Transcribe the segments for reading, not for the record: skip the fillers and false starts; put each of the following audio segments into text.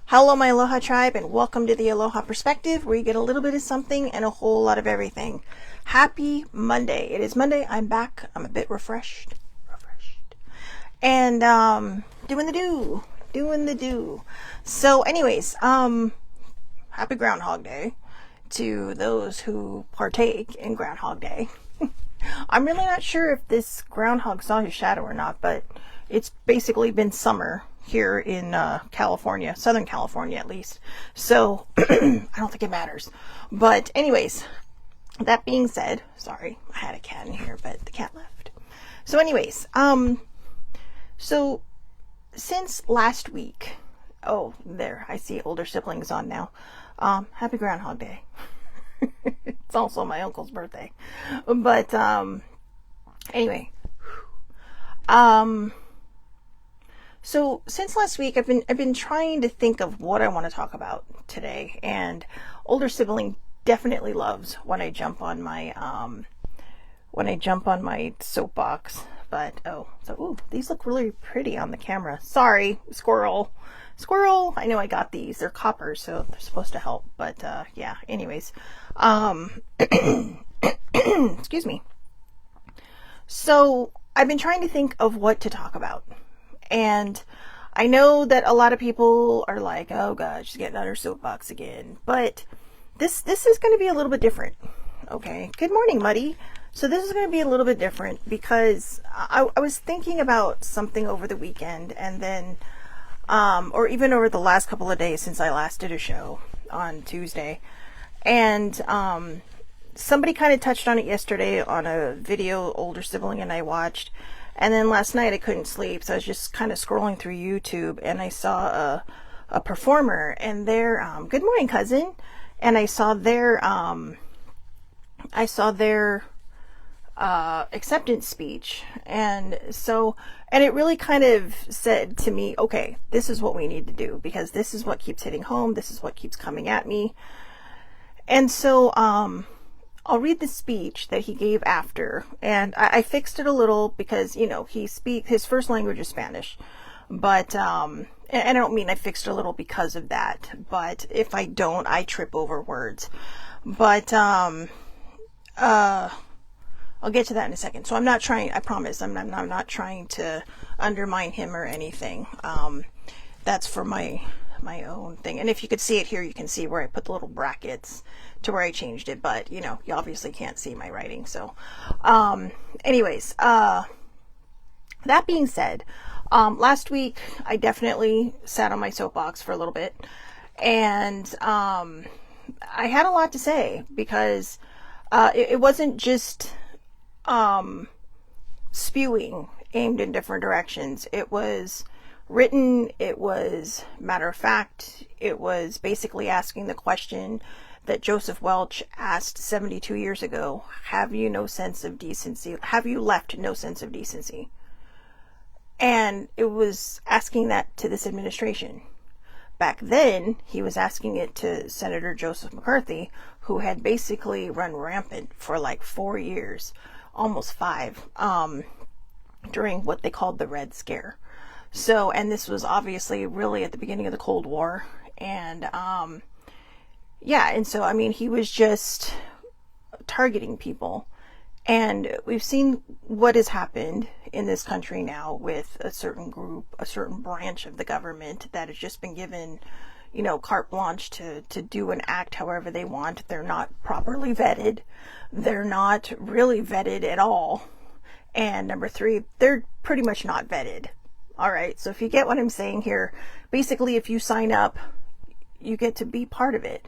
Hello, my Aloha tribe, and welcome to the Aloha Perspective, where you get a little bit of something and a whole lot of everything. Happy Monday. It is Monday. I'm back. I'm a bit refreshed. And, doing the do. So anyways, happy Groundhog Day to those who partake in Groundhog Day. I'm really not sure if this groundhog saw his shadow or not, but it's basically been summer here in California, Southern California at least. So I don't think it matters. But anyways, that being said, sorry, I had a cat in here, but the cat left. So anyways, so since last week, oh, there, I see older siblings on now. Happy Groundhog Day. It's also my uncle's birthday. But anyway, so since last week, I've been trying to think of what I want to talk about today, and older sibling definitely loves when I jump on my soapbox. But these look really pretty on the camera. Sorry, squirrel. I know I got these. They're copper, so they're supposed to help. But yeah. Anyways, excuse me. So I've been trying to think of what to talk about. And I know that a lot of people are like, oh God, she's getting on her soapbox again. But this is going to be a little bit different. Okay. Good morning, Muddy. So this is going to be a little bit different because I was thinking about something over the weekend, and then, or even over the last couple of days since I last did a show on Tuesday. And somebody kind of touched on it yesterday on a video older sibling and I watched. And then last night I couldn't sleep, so I was just kind of scrolling through YouTube, and I saw a performer, and their good morning, cousin. And I saw their acceptance speech, and it really kind of said to me, okay, this is what we need to do, because this is what keeps hitting home, this is what keeps coming at me. And so I'll read the speech that he gave after, and I fixed it a little because, his first language is Spanish, but, and I don't mean I fixed it a little because of that, but if I don't, I trip over words. But, I'll get to that in a second. So I'm not trying, I promise, I'm not trying to undermine him or anything. That's for my own thing. And if you could see it here, you can see where I put the little brackets to where I changed it, but you obviously can't see my writing. So, anyways, that being said, last week I definitely sat on my soapbox for a little bit, and, I had a lot to say because, it wasn't just, spewing aimed in different directions. It was written, it was matter of fact, it was basically asking the question that Joseph Welch asked 72 years ago: have you no sense of decency? Have you left no sense of decency? And it was asking that to this administration. Back then, he was asking it to Senator Joseph McCarthy, who had basically run rampant for like 4 years, almost 5, during what they called the Red Scare. So, and this was obviously really at the beginning of the Cold War. And, yeah, and so, I mean, he was just targeting people. And we've seen what has happened in this country now with a certain group, a certain branch of the government that has just been given, carte blanche to do and act however they want. They're not properly vetted. They're not really vetted at all. And number 3, they're pretty much not vetted. All right. So if you get what I'm saying here, basically, if you sign up, you get to be part of it.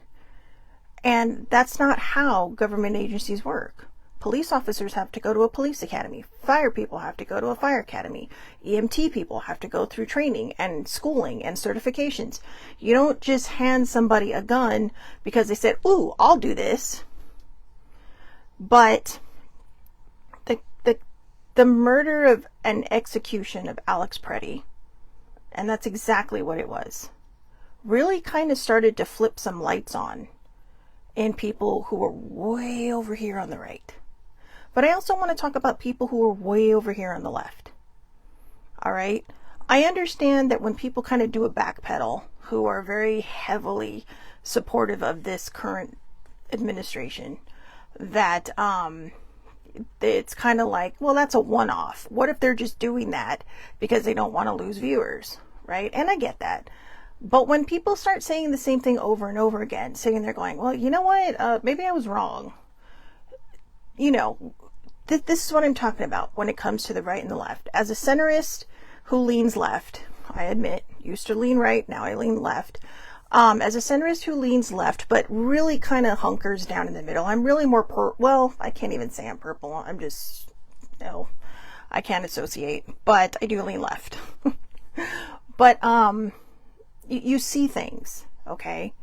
And that's not how government agencies work. Police officers have to go to a police academy. Fire people have to go to a fire academy. EMT people have to go through training and schooling and certifications. You don't just hand somebody a gun because they said, ooh, I'll do this. But the murder of an execution of Alex Preddy, and that's exactly what it was, really kind of started to flip some lights on in people who were way over here on the right. But I also want to talk about people who are way over here on the left. All right. I understand that when people kind of do a backpedal, who are very heavily supportive of this current administration, that it's kind of like, well, that's a one-off. What if they're just doing that because they don't want to lose viewers, right? And I get that. But when people start saying the same thing over and over again, sitting there going, well, you know what, maybe I was wrong. You know, this is what I'm talking about when it comes to the right and the left. As a centrist who leans left, I admit, used to lean right, now I lean left. As a centrist who leans left, but really kind of hunkers down in the middle, I'm really more well, I can't even say I'm purple. I'm just, no, I can't associate, but I do lean left. But, you see things, okay?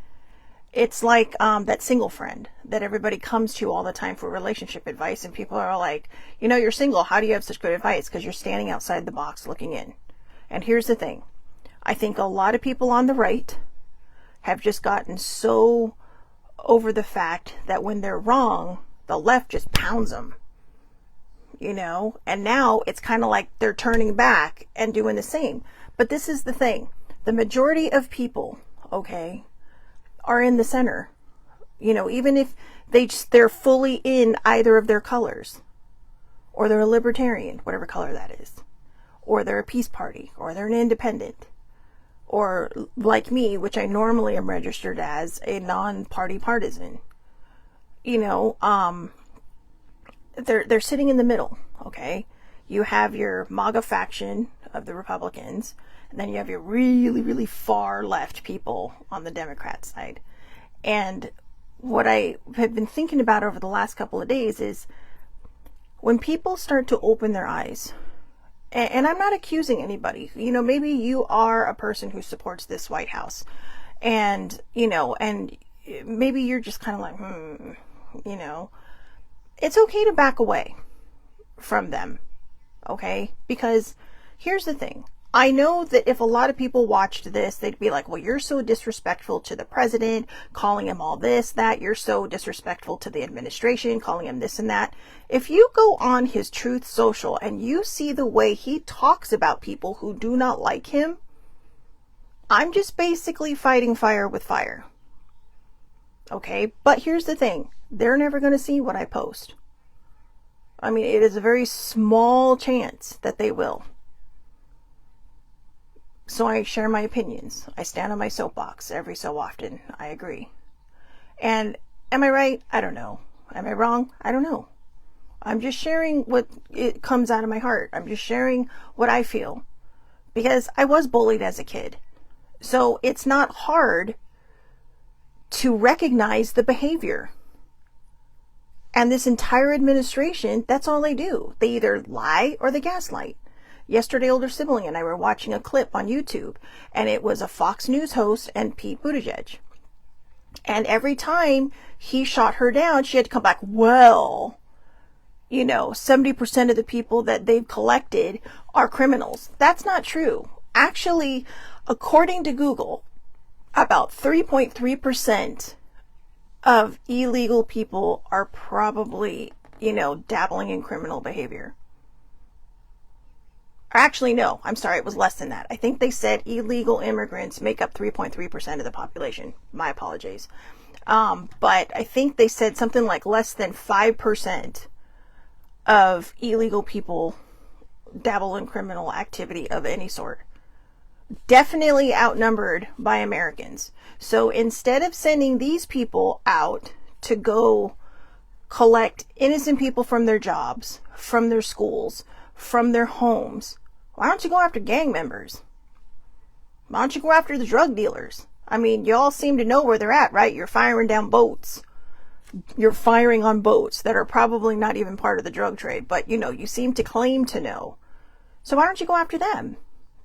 It's like that single friend that everybody comes to all the time for relationship advice, and people are like, you know, you're single, how do you have such good advice? Because you're standing outside the box looking in. And here's the thing. I think a lot of people on the right have just gotten so over the fact that when they're wrong, the left just pounds them, you know? And now it's kind of like they're turning back and doing the same. But this is the thing. The majority of people, okay, are in the center. You know, even if they're fully in either of their colors, or they're a libertarian, whatever color that is, or they're a peace party, or they're an independent, or like me, which I normally am registered as a non-party partisan. You know, they're sitting in the middle, okay? You have your MAGA faction of the Republicans, and then you have your really, really far left people on the Democrat side. And what I have been thinking about over the last couple of days is when people start to open their eyes, and I'm not accusing anybody, you know, maybe you are a person who supports this White House, and, you know, and maybe you're just kind of like, you know, it's okay to back away from them, okay? Because here's the thing. I know that if a lot of people watched this, they'd be like, well, you're so disrespectful to the president, calling him all this, that. You're so disrespectful to the administration, calling him this and that. If you go on his Truth Social and you see the way he talks about people who do not like him, I'm just basically fighting fire with fire. Okay? But here's the thing. They're never going to see what I post. I mean, it is a very small chance that they will. So I share my opinions. I stand on my soapbox every so often. I agree. And am I right? I don't know. Am I wrong? I don't know. I'm just sharing what it comes out of my heart. I'm just sharing what I feel. Because I was bullied as a kid. So it's not hard to recognize the behavior. And this entire administration, that's all they do. They either lie or they gaslight. Yesterday, older sibling and I were watching a clip on YouTube, and it was a Fox News host and Pete Buttigieg. And every time he shot her down, she had to come back, well, you know, 70% of the people that they've collected are criminals. That's not true. Actually, according to Google, about 3.3% of illegal people are probably, you know, dabbling in criminal behavior. Actually, no, I'm sorry, it was less than that. I think they said illegal immigrants make up 3.3% of the population. My apologies. But I think they said something like less than 5% of illegal people dabble in criminal activity of any sort. Definitely outnumbered by Americans. So instead of sending these people out to go collect innocent people from their jobs, from their schools, from their homes, why don't you go after gang members? Why don't you go after the drug dealers? I mean, you all seem to know where they're at, right? You're firing down boats. You're firing on boats that are probably not even part of the drug trade, but you know, you seem to claim to know. So why don't you go after them?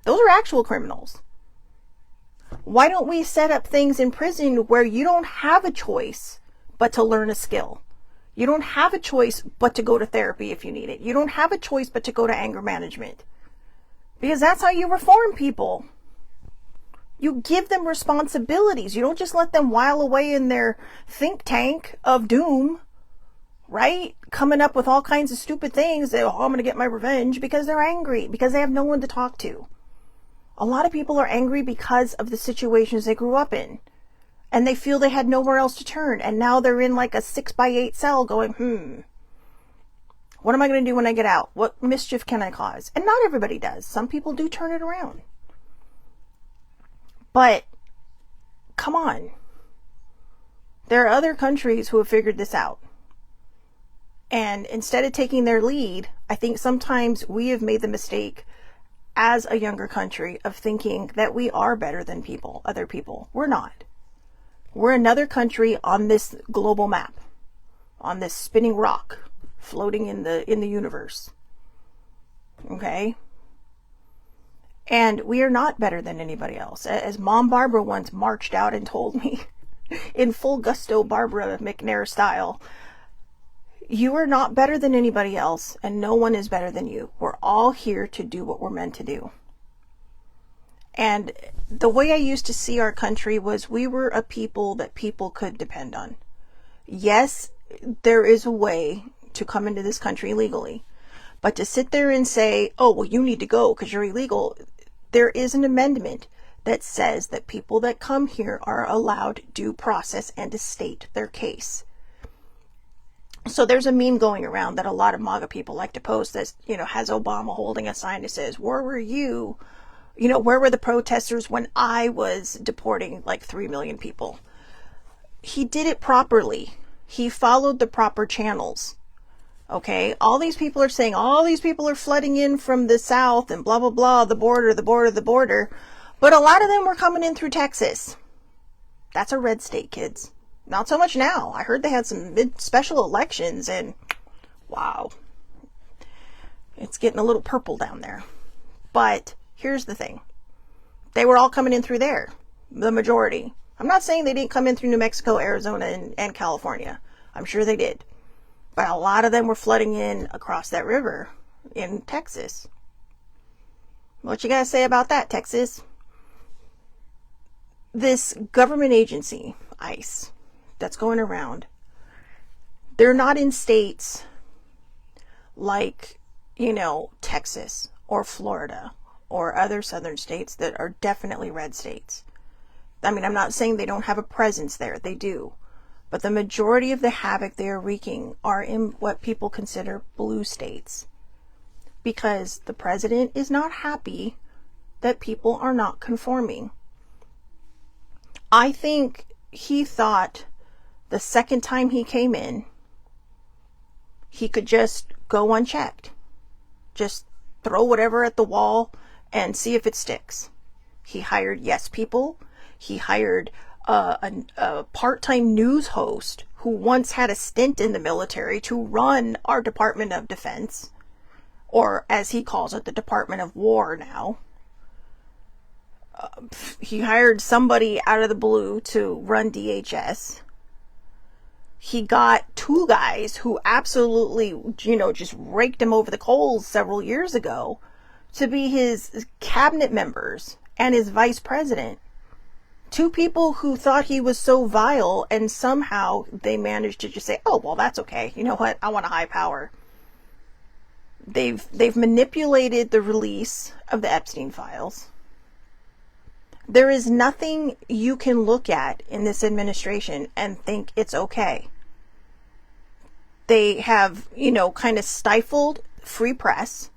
Those are actual criminals. Why don't we set up things in prison where you don't have a choice but to learn a skill? You don't have a choice but to go to therapy if you need it. You don't have a choice but to go to anger management. Because that's how you reform people. You give them responsibilities. You don't just let them while away in their think tank of doom, right? Coming up with all kinds of stupid things that, oh, I'm going to get my revenge, because they're angry, because they have no one to talk to. A lot of people are angry because of the situations they grew up in. And they feel they had nowhere else to turn. And now they're in like a 6x8 cell going, what am I going to do when I get out? What mischief can I cause? And not everybody does. Some people do turn it around. But come on. There are other countries who have figured this out. And instead of taking their lead, I think sometimes we have made the mistake as a younger country of thinking that we are better than other people. We're not. We're another country on this global map, on this spinning rock floating in the universe. Okay? And we are not better than anybody else. As Mom Barbara once marched out and told me in full gusto Barbara McNair style, you are not better than anybody else, and no one is better than you. We're all here to do what we're meant to do. And the way I used to see our country was we were a people that people could depend on. Yes, there is a way to come into this country legally. But to sit there and say, oh, well, you need to go because you're illegal. There is an amendment that says that people that come here are allowed due process and to state their case. So there's a meme going around that a lot of MAGA people like to post that, has Obama holding a sign that says, where were you? Where were the protesters when I was deporting like 3 million people? He did it properly. He followed the proper channels. Okay, all these people are saying all these people are flooding in from the south and blah, blah, blah, the border. But a lot of them were coming in through Texas. That's a red state, kids. Not so much now. I heard they had some special elections and wow, it's getting a little purple down there. But here's the thing. They were all coming in through there, the majority. I'm not saying they didn't come in through New Mexico, Arizona, and California. I'm sure they did. But a lot of them were flooding in across that river in Texas. What you gotta say about that, Texas? This government agency, ICE, that's going around, they're not in states like, Texas or Florida or other southern states that are definitely red states. I mean, I'm not saying they don't have a presence there. They do. But the majority of the havoc they are wreaking are in what people consider blue states. Because the president is not happy that people are not conforming. I think he thought the second time he came in, he could just go unchecked. Just throw whatever at the wall and see if it sticks. He hired yes people. He hired a part-time news host who once had a stint in the military to run our Department of Defense, or as he calls it, the Department of War now. He hired somebody out of the blue to run DHS. He got 2 guys who absolutely, just raked him over the coals several years ago to be his cabinet members and his vice president. 2 people who thought he was so vile, and somehow they managed to just say, oh, well, that's okay. You know what? I want a high power. They've manipulated the release of the Epstein files. There is nothing you can look at in this administration and think it's okay. They have, kind of stifled free press,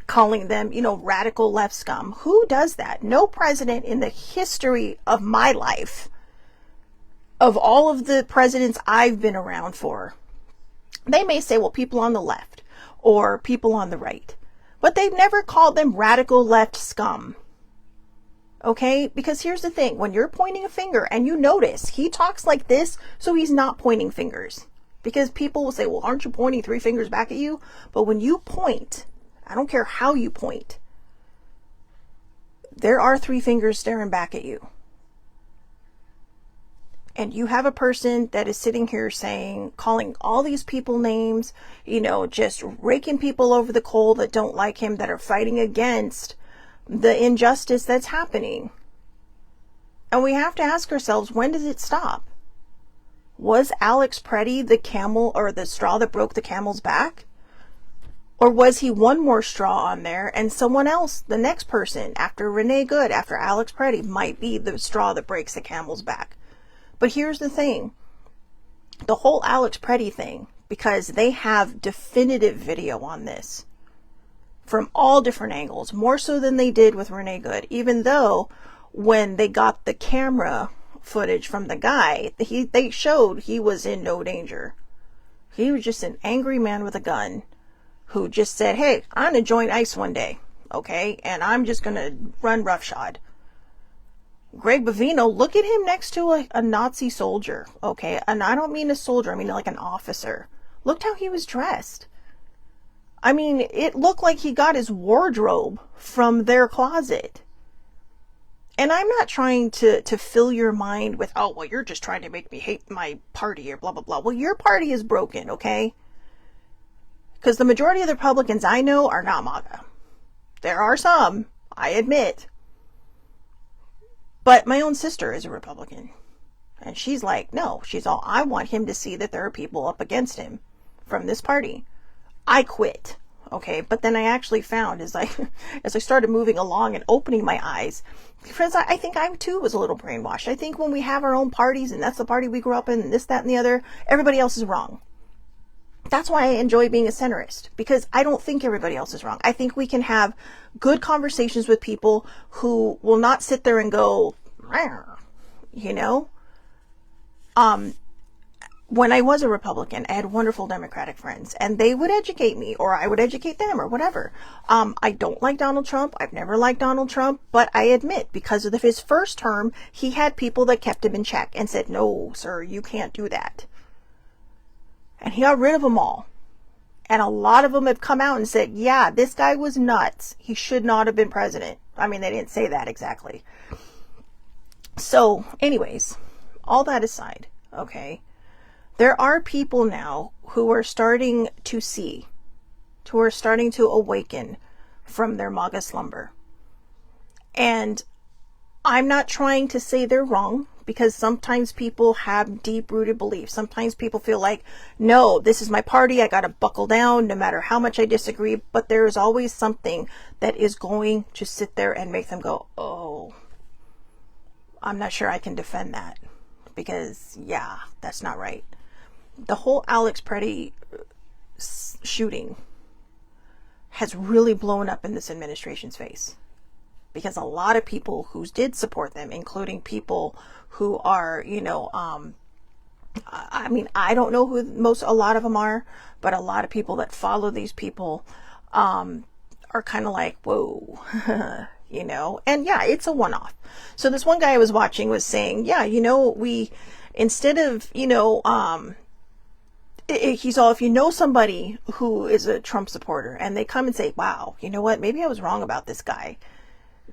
calling them, radical left scum. Who does that? No president in the history of my life, of all of the presidents I've been around for. They may say, well, people on the left or people on the right, but they've never called them radical left scum. Okay? Because here's the thing. When you're pointing a finger and you notice he talks like this, so he's not pointing fingers. Because people will say, well, aren't you pointing 3 fingers back at you? But when you point, I don't care how you point, there are 3 fingers staring back at you. And you have a person that is sitting here calling all these people names, just raking people over the coal that don't like him, that are fighting against the injustice that's happening. And we have to ask ourselves, when does it stop? Was Alex Preddy the camel or the straw that broke the camel's back? Or was he one more straw on there, and someone else, the next person, after Renee Good, after Alex Preddy, might be the straw that breaks the camel's back? But here's the thing. The whole Alex Preddy thing, because they have definitive video on this from all different angles, more so than they did with Renee Good, even though when they got the camera footage from the guy, they showed he was in no danger. He was just an angry man with a gun who just said, hey, I'm going to join ICE one day, okay? And I'm just going to run roughshod. Greg Bovino, look at him next to a Nazi soldier, okay? And I don't mean a soldier, I mean like an officer. Looked how he was dressed. I mean, it looked like he got his wardrobe from their closet. And I'm not trying to fill your mind with, oh, well, you're just trying to make me hate my party or blah, blah, blah. Well, your party is broken, okay? Because the majority of the Republicans I know are not MAGA. There are some, I admit. But my own sister is a Republican. And she's like, no, she's all, I want him to see that there are people up against him from this party. I quit. Okay, but then I actually found as I started moving along and opening my eyes, friends, I think I too was a little brainwashed. I think when we have our own parties and that's the party we grew up in and this, that, and the other, everybody else is wrong. That's why I enjoy being a centrist, because I don't think everybody else is wrong. I think we can have good conversations with people who will not sit there and go, you know. When I was a Republican, I had wonderful Democratic friends, and they would educate me, or I would educate them, or whatever. I don't like Donald Trump. I've never liked Donald Trump, but I admit, because of his first term, he had people that kept him in check and said, no, sir, you can't do that. And he got rid of them all. And a lot of them have come out and said, yeah, this guy was nuts. He should not have been president. I mean, they didn't say that exactly. So, anyways, all that aside, okay, there are people now who are starting to see, who are starting to awaken from their MAGA slumber. And I'm not trying to say they're wrong, because sometimes people have deep-rooted beliefs. Sometimes people feel like, no, this is my party, I gotta buckle down no matter how much I disagree. But there is always something that is going to sit there and make them go, oh, I'm not sure I can defend that, because yeah, that's not right. The whole Alex Preddy shooting has really blown up in this administration's face, because a lot of people who did support them, including people who are, you know, I mean, I don't know who a lot of them are, but a lot of people that follow these people are kind of like, whoa, you know. And yeah, it's a one-off. So this one guy I was watching was saying, yeah, you know, instead of, you know, he's all, if you know somebody who is a Trump supporter and they come and say, wow, you know what, maybe I was wrong about this guy,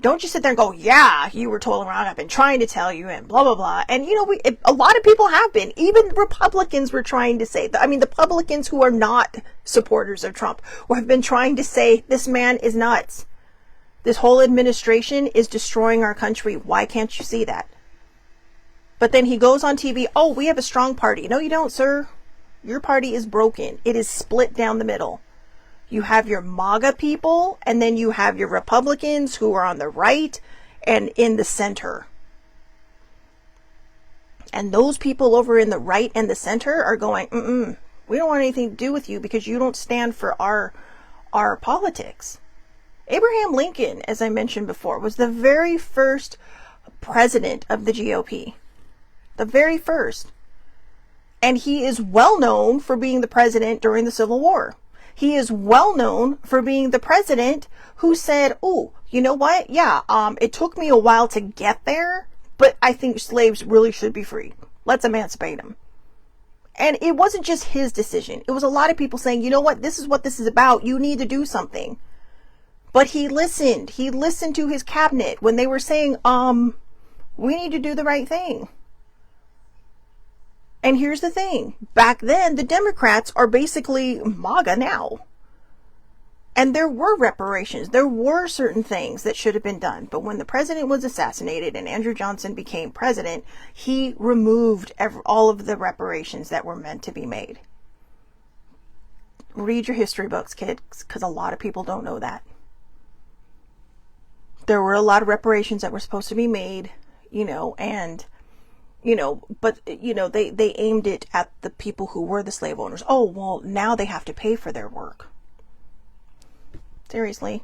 don't you sit there and go, yeah, you were totally wrong, I've been trying to tell you, and blah, blah, blah. And, you know, a lot of people have been. Even Republicans were trying to say, I mean, the Republicans who are not supporters of Trump have been trying to say, this man is nuts. This whole administration is destroying our country. Why can't you see that? But then he goes on TV, oh, we have a strong party. No, you don't, sir. Your party is broken. It is split down the middle. You have your MAGA people, and then you have your Republicans who are on the right and in the center. And those people over in the right and the center are going, we don't want anything to do with you because you don't stand for our politics. Abraham Lincoln, as I mentioned before, was the very first president of the GOP. The very first. And he is well known for being the president during the Civil War. He is well known for being the president who said, oh, you know what? Yeah, it took me a while to get there, but I think slaves really should be free. Let's emancipate them. And it wasn't just his decision. It was a lot of people saying, you know what? This is what this is about. You need to do something. But he listened. He listened to his cabinet when they were saying, we need to do the right thing. And here's the thing. Back then, the Democrats are basically MAGA now. And there were reparations. There were certain things that should have been done. But when the president was assassinated and Andrew Johnson became president, he removed all of the reparations that were meant to be made. Read your history books, kids, because a lot of people don't know that. There were a lot of reparations that were supposed to be made, and, but, they aimed it at the people who were the slave owners. Oh, well, now they have to pay for their work. Seriously.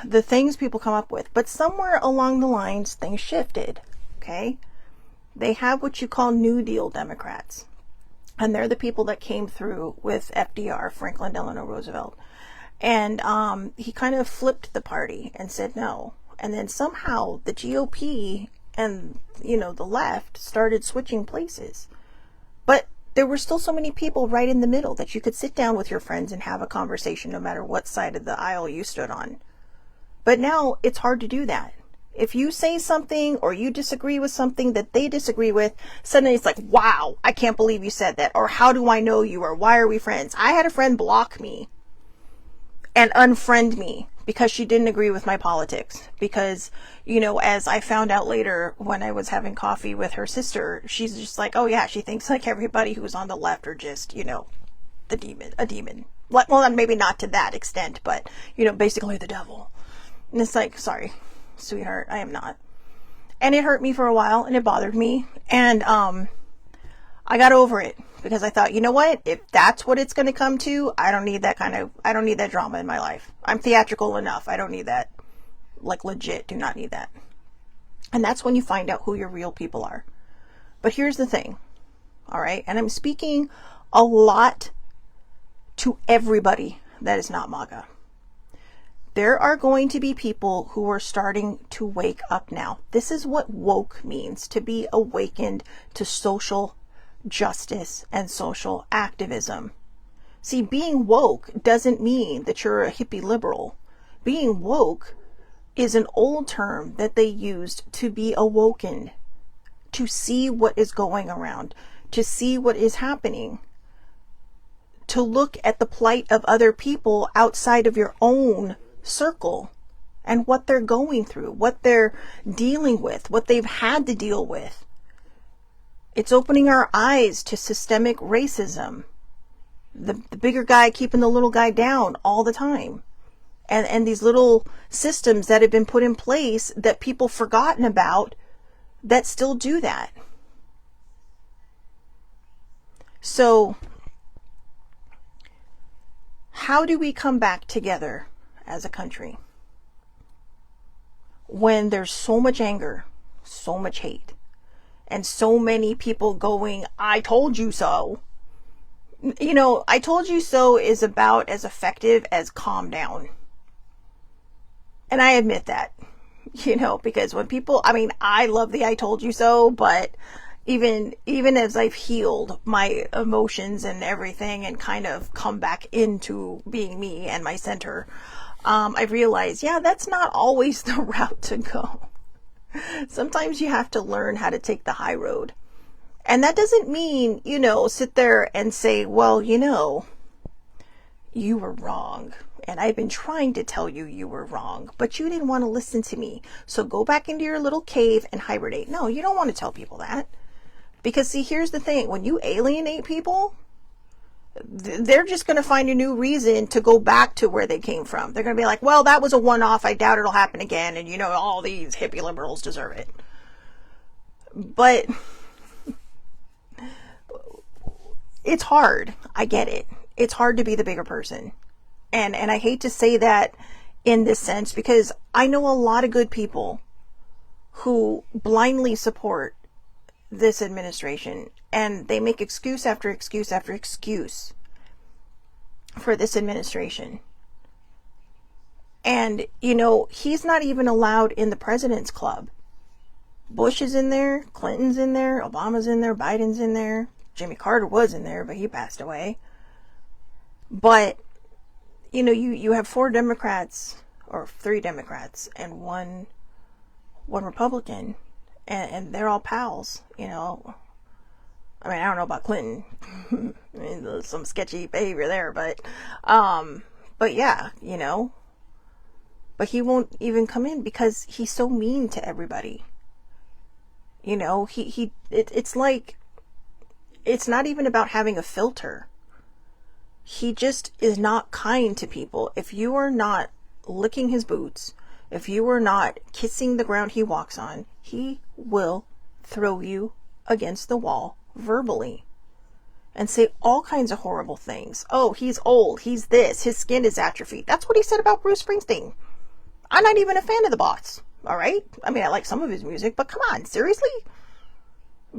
The things people come up with. But somewhere along the lines, things shifted, okay? They have what you call New Deal Democrats. And they're the people that came through with FDR, Franklin Delano Roosevelt. And he kind of flipped the party and said no. And then somehow the GOP and, the left started switching places. But there were still so many people right in the middle that you could sit down with your friends and have a conversation no matter what side of the aisle you stood on. But now it's hard to do that. If you say something or you disagree with something that they disagree with, suddenly it's like, wow, I can't believe you said that. Or how do I know you? Or why are we friends? I had a friend block me and unfriend me because she didn't agree with my politics. Because, as I found out later when I was having coffee with her sister, she's just like, oh yeah, she thinks like everybody who's on the left are just, a demon. Well, maybe not to that extent, but, basically the devil. And it's like, sorry, sweetheart, I am not. And it hurt me for a while and it bothered me. And I got over it because I thought, you know what? If that's what it's going to come to, I don't need that drama in my life. I'm theatrical enough. I don't need that. Like legit, do not need that. And that's when you find out who your real people are. But here's the thing. All right. And I'm speaking a lot to everybody that is not MAGA. There are going to be people who are starting to wake up now. This is what woke means, to be awakened to social justice and social activism. See, being woke doesn't mean that you're a hippie liberal. Being woke is an old term that they used to be awoken, to see what is going around, to see what is happening, to look at the plight of other people outside of your own circle and what they're going through, what they're dealing with, what they've had to deal with. It's opening our eyes to systemic racism. The bigger guy keeping the little guy down all the time. And these little systems that have been put in place that people forgotten about that still do that. So, how do we come back together as a country when there's so much anger, so much hate, and so many people going, I told you so? I told you so is about as effective as calm down. And I admit that, because when people, I love the I told you so, but even as I've healed my emotions and everything and kind of come back into being me and my center, I've realized, that's not always the route to go. Sometimes you have to learn how to take the high road. And that doesn't mean, sit there and say, well, you were wrong. And I've been trying to tell you you were wrong, but you didn't want to listen to me. So go back into your little cave and hibernate. No, you don't want to tell people that. Because see, here's the thing. When you alienate people, they're just going to find a new reason to go back to where they came from. They're going to be like, well, that was a one-off. I doubt it'll happen again. And, all these hippie liberals deserve it. But it's hard. I get it. It's hard to be the bigger person. And I hate to say that in this sense, because I know a lot of good people who blindly support this administration, and they make excuse after excuse after excuse for this administration. And, he's not even allowed in the president's club. Bush is in there, Clinton's in there, Obama's in there, Biden's in there, Jimmy Carter was in there, but he passed away. But, you have 4 Democrats, or 3 Democrats, and one Republican. And they're all pals, I don't know about Clinton. There's some sketchy behavior there, but yeah, but he won't even come in because he's so mean to everybody. It's like, it's not even about having a filter. he just is not kind to people. If you are not licking his boots, if you are not kissing the ground he walks on, he will throw you against the wall verbally and say all kinds of horrible things. Oh, he's old, he's this, his skin is atrophied. That's what he said about Bruce Springsteen. I'm not even a fan of the boss, all right? I mean, I like some of his music, but come on, seriously?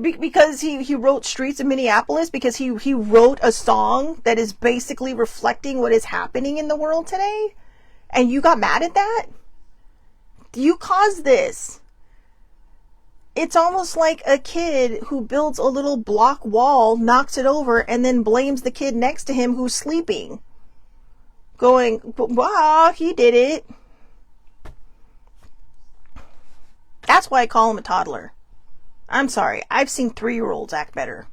Because he wrote Streets of Minneapolis, because he wrote a song that is basically reflecting what is happening in the world today, and you got mad at that? You caused this. It's almost like a kid who builds a little block wall, knocks it over, and then blames the kid next to him who's sleeping. Going, wow, he did it. That's why I call him a toddler. I'm sorry. I've seen 3-year-olds act better.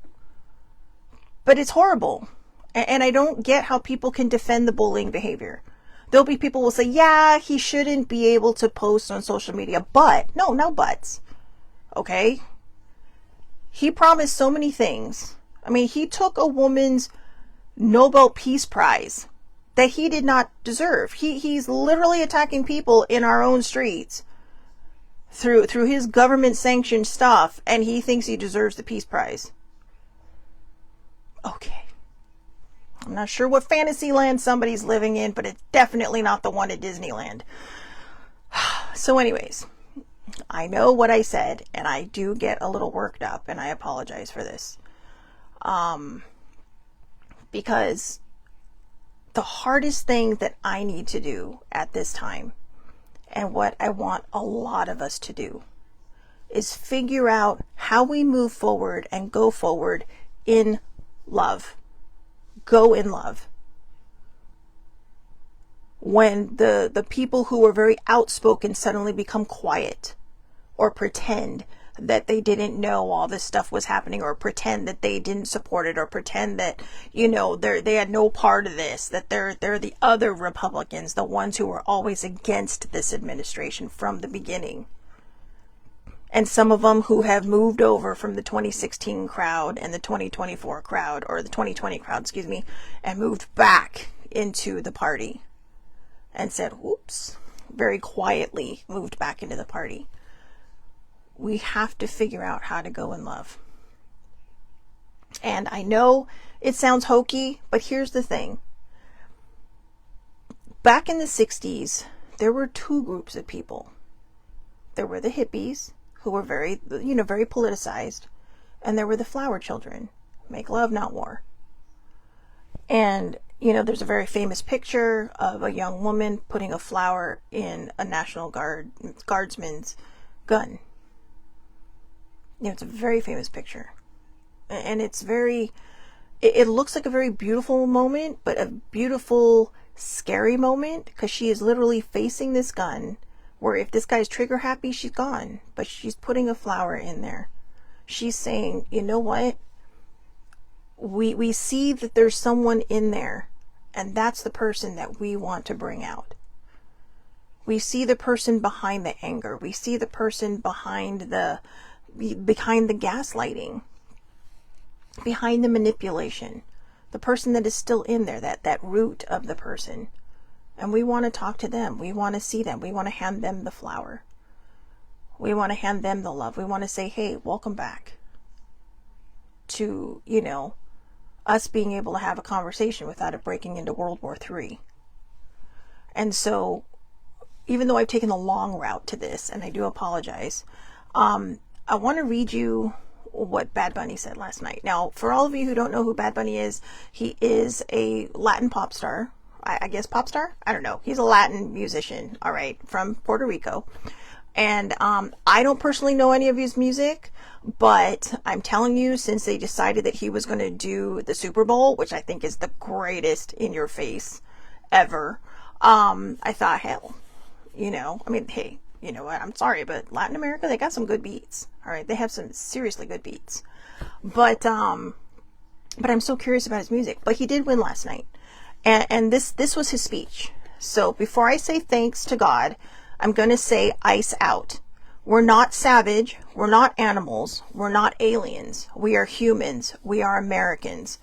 But it's horrible. And I don't get how people can defend the bullying behavior. There'll be people who will say, yeah, he shouldn't be able to post on social media. But, no buts. Okay? He promised so many things. I mean, he took a woman's Nobel Peace Prize that he did not deserve. He's literally attacking people in our own streets through his government sanctioned stuff, and he thinks he deserves the Peace Prize. Okay. I'm not sure what fantasy land somebody's living in, but it's definitely not the one at Disneyland. So anyways, I know what I said, and I do get a little worked up, and I apologize for this. Because the hardest thing that I need to do at this time, and what I want a lot of us to do, is figure out how we move forward and go forward in love. Go in love. When the people who are very outspoken suddenly become quiet, or pretend that they didn't know all this stuff was happening, or pretend that they didn't support it, or pretend that, they had no part of this, that they're the other Republicans, the ones who were always against this administration from the beginning. And some of them who have moved over from the 2016 crowd and the 2024 crowd, or the 2020 crowd, excuse me, and moved back into the party and said, whoops, very quietly moved back into the party. We have to figure out how to go in love. And I know it sounds hokey, but here's the thing. Back in the 60s, there were 2 groups of people. There were the hippies, who were very, very politicized, and there were the flower children. Make love, not war. And, there's a very famous picture of a young woman putting a flower in a National Guardsman's gun. It's a very famous picture. And it's it looks like a very beautiful moment, but a beautiful, scary moment, because she is literally facing this gun, where if this guy's trigger happy, she's gone. But she's putting a flower in there. She's saying, you know what? We see that there's someone in there, and that's the person that we want to bring out. We see the person behind the anger. We see the person behind the gaslighting, behind the manipulation, the person that is still in there, that root of the person. And we want to talk to them. We want to see them. We want to hand them the flower. We want to hand them the love. We want to say, hey, welcome back to, us being able to have a conversation without it breaking into World War III. And so, even though I've taken the long route to this, and I do apologize, I want to read you what Bad Bunny said last night. Now, for all of you who don't know who Bad Bunny is, he is a Latin pop star. I guess pop star? I don't know. He's a Latin musician, all right, from Puerto Rico. And I don't personally know any of his music, but I'm telling you, since they decided that he was going to do the Super Bowl, which I think is the greatest in your face ever, I thought, hell, hey, you know what? I'm sorry, but Latin America, they got some good beats. All right, they have some seriously good beats. But I'm so curious about his music. But he did win last night, and this was his speech. So before I say thanks to God, I'm going to say ice out. We're not savage. We're not animals. We're not aliens. We are humans. We are Americans.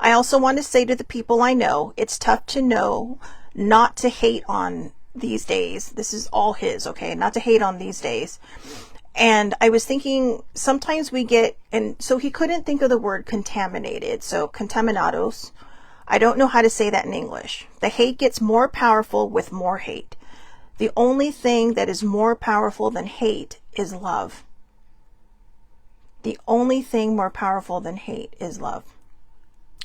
I also want to say to the people I know, it's tough to know not to hate on these days. This is all his, okay? Not to hate on these days. And I was thinking, sometimes we get, and so he couldn't think of the word contaminated. So contaminados. I don't know how to say that in English. The hate gets more powerful with more hate. The only thing that is more powerful than hate is love. The only thing more powerful than hate is love.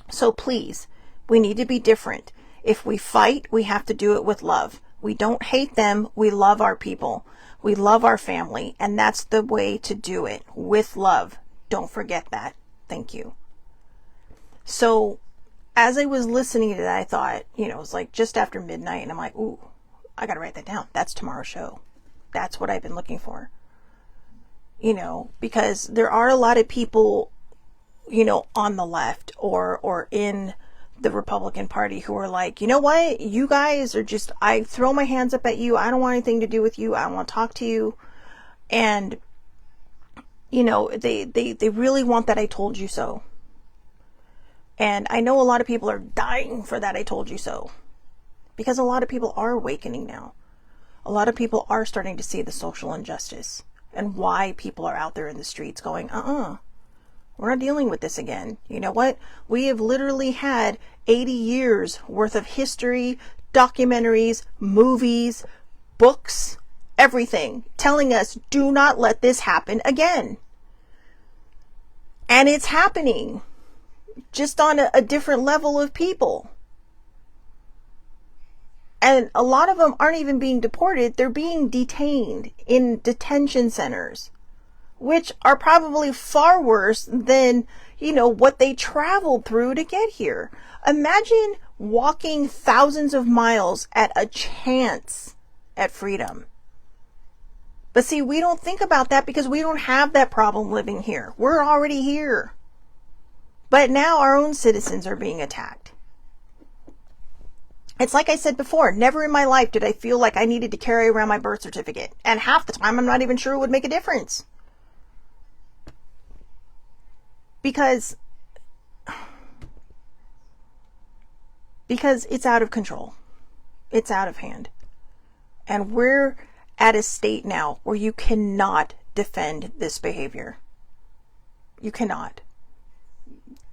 So please, we need to be different. If we fight, we have to do it with love. We don't hate them. We love our people. We love our family. And that's the way to do it, with love. Don't forget that. Thank you. So as I was listening to that, I thought, it was like just after midnight, and I'm like, ooh, I got to write that down. That's tomorrow's show. That's what I've been looking for. Because there are a lot of people, on the left or in the Republican Party who are like, you know what? You guys are just, I throw my hands up at you. I don't want anything to do with you. I don't want to talk to you. And, they really want that I told you so. And I know a lot of people are dying for that I told you so. Because a lot of people are awakening now. A lot of people are starting to see the social injustice and why people are out there in the streets going, we're not dealing with this again. You know what? We have literally had 80 years worth of history, documentaries, movies, books, everything telling us, do not let this happen again. And it's happening, just on a different level of people. And a lot of them aren't even being deported. They're being detained in detention centers, which are probably far worse than, what they traveled through to get here. Imagine walking thousands of miles at a chance at freedom. But see, we don't think about that because we don't have that problem living here. We're already here. But now our own citizens are being attacked. It's like I said before, never in my life did I feel like I needed to carry around my birth certificate. And half the time, I'm not even sure it would make a difference. Because it's out of control. It's out of hand. And we're at a state now where you cannot defend this behavior. You cannot.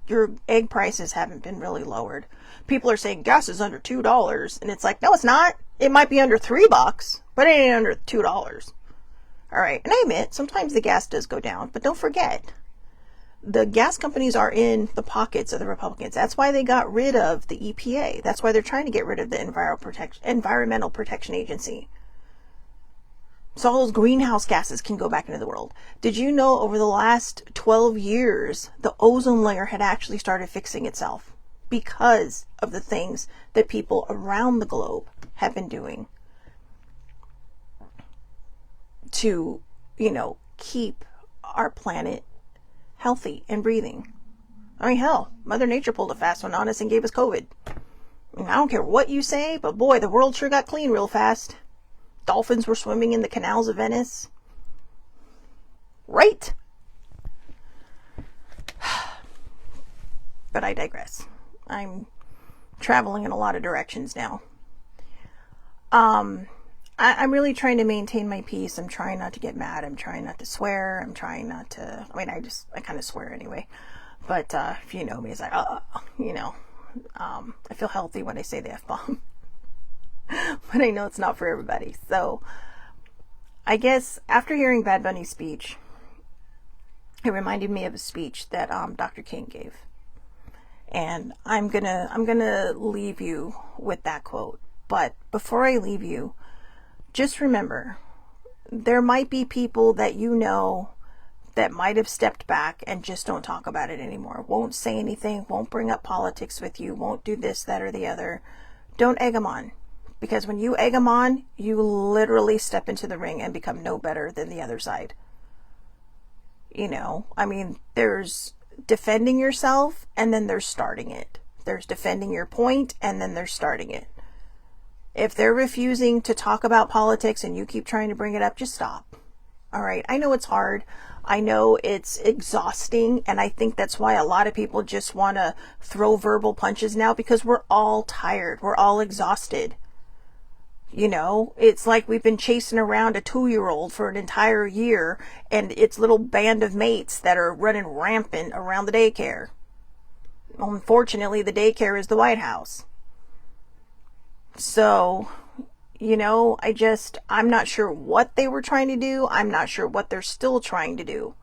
Your egg prices haven't been really lowered. People are saying gas is under $2, and it's like, no, it's not. It might be under $3, but it ain't under $2. All right, and I admit sometimes the gas does go down, but don't forget, the gas companies are in the pockets of the Republicans. That's why they got rid of the EPA. That's why they're trying to get rid of the Environmental Protection Agency. So all those greenhouse gases can go back into the world. Did you know over the last 12 years, the ozone layer had actually started fixing itself because of the things that people around the globe have been doing to, keep our planet healthy and breathing. I mean, hell, Mother Nature pulled a fast one on us and gave us COVID. I don't care what you say, but boy, the world sure got clean real fast. Dolphins were swimming in the canals of Venice. Right? But I digress. I'm traveling in a lot of directions now. I'm really trying to maintain my peace. I'm trying not to get mad. I'm trying not to swear. I'm trying not to, I kind of swear anyway. But if you know me, it's like, I feel healthy when I say the F-bomb. But I know it's not for everybody. So I guess after hearing Bad Bunny's speech, it reminded me of a speech that Dr. King gave. And I'm gonna leave you with that quote. But before I leave you, just remember, there might be people that you know that might have stepped back and just don't talk about it anymore. Won't say anything, won't bring up politics with you, won't do this, that, or the other. Don't egg them on. Because when you egg them on, you literally step into the ring and become no better than the other side. There's defending yourself and then there's starting it. There's defending your point and then there's starting it. If they're refusing to talk about politics and you keep trying to bring it up, just stop. All right. I know it's hard. I know it's exhausting, and I think that's why a lot of people just want to throw verbal punches now, because we're all tired. We're all exhausted. You know, it's like we've been chasing around a 2-year-old for an entire year and its little band of mates that are running rampant around the daycare. Unfortunately, the daycare is the White House. So, you know, I'm not sure what they were trying to do. I'm not sure what they're still trying to do.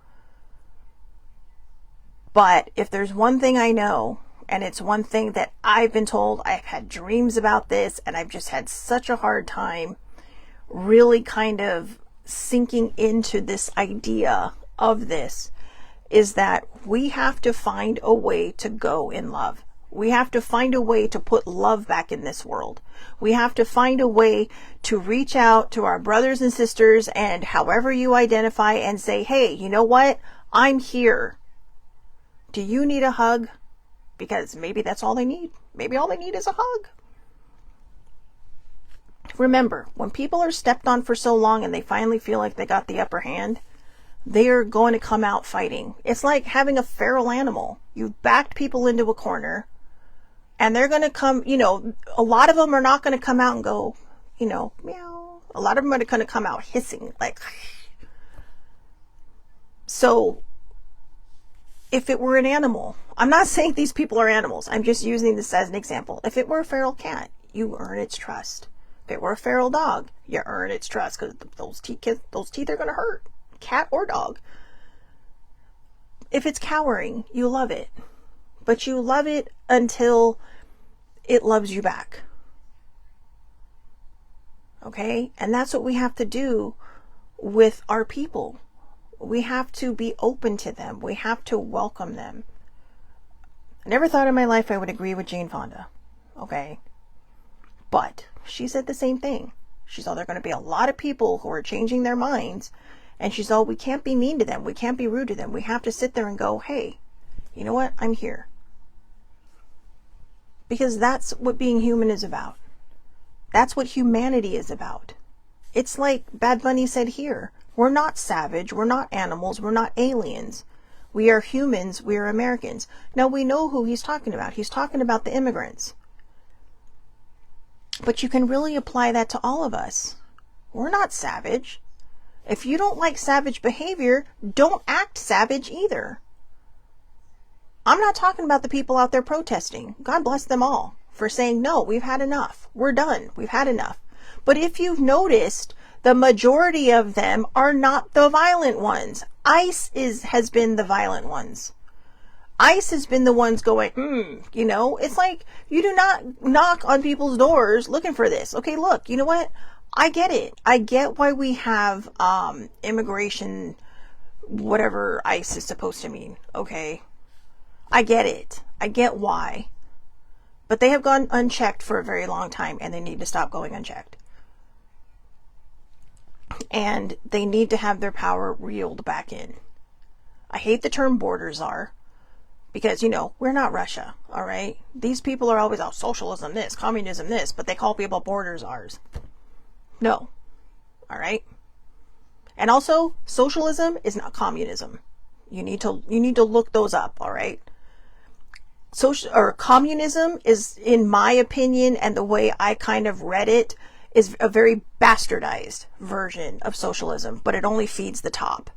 But if there's one thing I know, and it's one thing that I've been told, I've had dreams about this, and I've just had such a hard time really kind of sinking into this idea of this, is that we have to find a way to go in love. We have to find a way to put love back in this world. We have to find a way to reach out to our brothers and sisters, and however you identify, and say, hey, you know what? I'm here. Do you need a hug? Because maybe that's all they need. Maybe all they need is a hug. Remember, when people are stepped on for so long and they finally feel like they got the upper hand, they are going to come out fighting. It's like having a feral animal. You've backed people into a corner, and they're going to come, you know, a lot of them are not going to come out and go, you know, meow. A lot of them are going to come out hissing, like. So, if it were an animal, I'm not saying these people are animals. I'm just using this as an example. If it were a feral cat, you earn its trust. If it were a feral dog, you earn its trust, because those teeth are going to hurt. Cat or dog. If it's cowering, you love it. But you love it until it loves you back. Okay? And that's what we have to do with our people. We have to be open to them. We have to welcome them. I never thought in my life I would agree with Jane Fonda. Okay? But she said the same thing. She said there are going to be a lot of people who are changing their minds. And she said, we can't be mean to them. We can't be rude to them. We have to sit there and go, hey, you know what? I'm here. Because that's what being human is about. That's what humanity is about. It's like Bad Bunny said here. We're not savage. We're not animals. We're not aliens. We are humans. We are Americans. Now, we know who he's talking about. He's talking about the immigrants. But you can really apply that to all of us. We're not savage. If you don't like savage behavior, don't act savage either. I'm not talking about the people out there protesting. God bless them all for saying, no, we've had enough. We're done. We've had enough. But if you've noticed, the majority of them are not the violent ones. ICE has been the violent ones. ICE has been the ones going, you know, it's like you do not knock on people's doors looking for this. Okay, look, you know what? I get it. I get why we have immigration, whatever ICE is supposed to mean. Okay. I get it. I get why. But they have gone unchecked for a very long time, and they need to stop going unchecked. And they need to have their power reeled back in. I hate the term border czar, because, you know, we're not Russia, all right? These people are always, oh, socialism this, communism this, but they call people border czars. No. All right? And also, socialism is not communism. You need to look those up, all right? Communism is, in my opinion, and the way I kind of read it, is a very bastardized version of socialism, but it only feeds the top.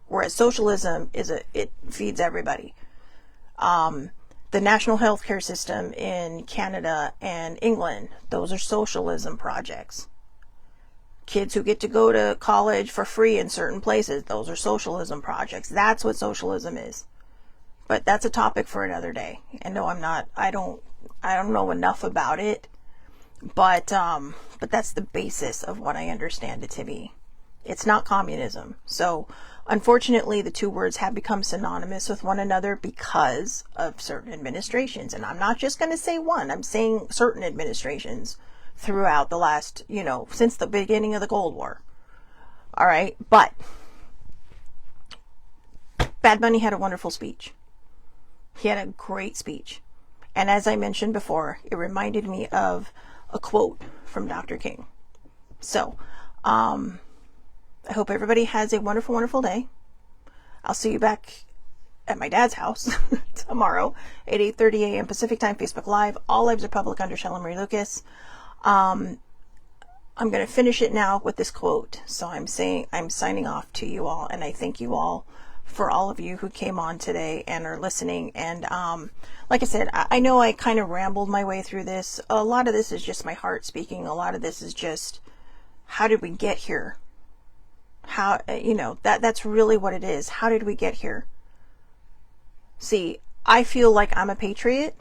Whereas socialism it feeds everybody. The national healthcare system in Canada and England, those are socialism projects. Kids who get to go to college for free in certain places, those are socialism projects. That's what socialism is. But that's a topic for another day. And no, I don't know enough about it. But that's the basis of what I understand it to be. It's not communism. So, unfortunately, the two words have become synonymous with one another because of certain administrations. And I'm not just going to say one. I'm saying certain administrations throughout the last, since the beginning of the Cold War. All right. But Bad Bunny had a wonderful speech. He had a great speech. And as I mentioned before, it reminded me of a quote from Dr. King. So, I hope everybody has a wonderful, wonderful day. I'll see you back at my dad's house tomorrow at 8:30 a.m. Pacific time, Facebook Live. All lives are public under Shella Marie Lucas. I'm going to finish it now with this quote. So I'm signing off to you all, and I thank you all for all of you who came on today and are listening. And like I said, I know I kind of rambled my way through this. A lot of this is just my heart speaking. A lot of this is just, how did we get here? How, that's really what it is. How did we get here? See, I feel like I'm a patriot.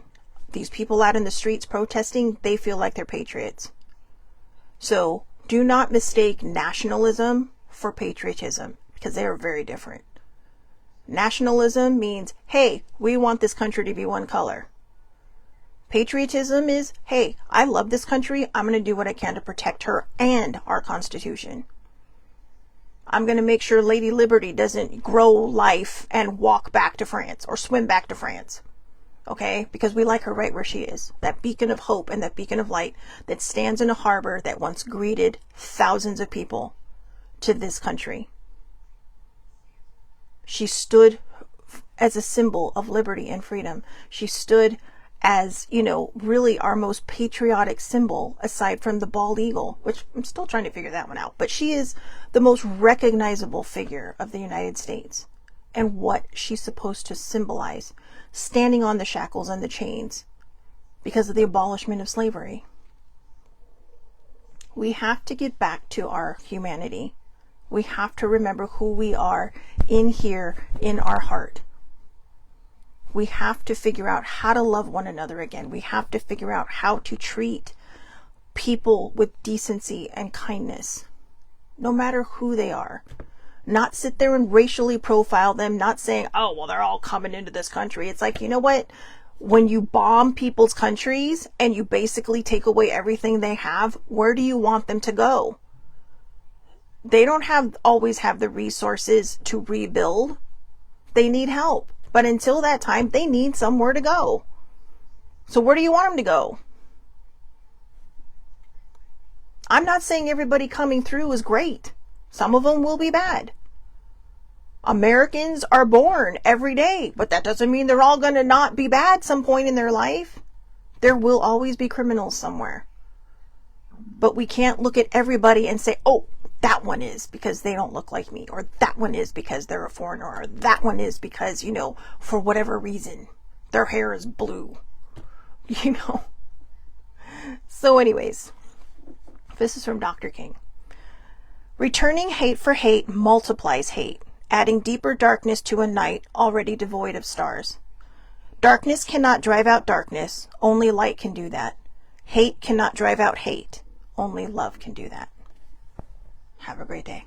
These people out in the streets protesting, they feel like they're patriots. So do not mistake nationalism for patriotism, because they are very different. Nationalism means, hey, we want this country to be one color. Patriotism is, hey, I love this country. I'm going to do what I can to protect her and our Constitution. I'm going to make sure Lady Liberty doesn't grow life and walk back to France or swim back to France. Okay? Because we like her right where she is. That beacon of hope and that beacon of light that stands in a harbor that once greeted thousands of people to this country. She stood as a symbol of liberty and freedom. She stood as, really our most patriotic symbol, aside from the bald eagle, which I'm still trying to figure that one out. But she is the most recognizable figure of the United States and what she's supposed to symbolize, standing on the shackles and the chains because of the abolishment of slavery. We have to get back to our humanity. We have to remember who we are in here, in our heart. We have to figure out how to love one another again. We have to figure out how to treat people with decency and kindness, no matter who they are. Not sit there and racially profile them, not saying, oh, well, they're all coming into this country. It's like, you know what? When you bomb people's countries and you basically take away everything they have, where do you want them to go? They don't always have the resources to rebuild. They need help. But until that time, they need somewhere to go. So where do you want them to go? I'm not saying everybody coming through is great. Some of them will be bad. Americans are born every day, but that doesn't mean they're all going to not be bad some point in their life. There will always be criminals somewhere. But we can't look at everybody and say, oh, that one is because they don't look like me, or that one is because they're a foreigner, or that one is because, for whatever reason, their hair is blue, So anyways, this is from Dr. King. Returning hate for hate multiplies hate, adding deeper darkness to a night already devoid of stars. Darkness cannot drive out darkness, only light can do that. Hate cannot drive out hate, only love can do that. Have a great day.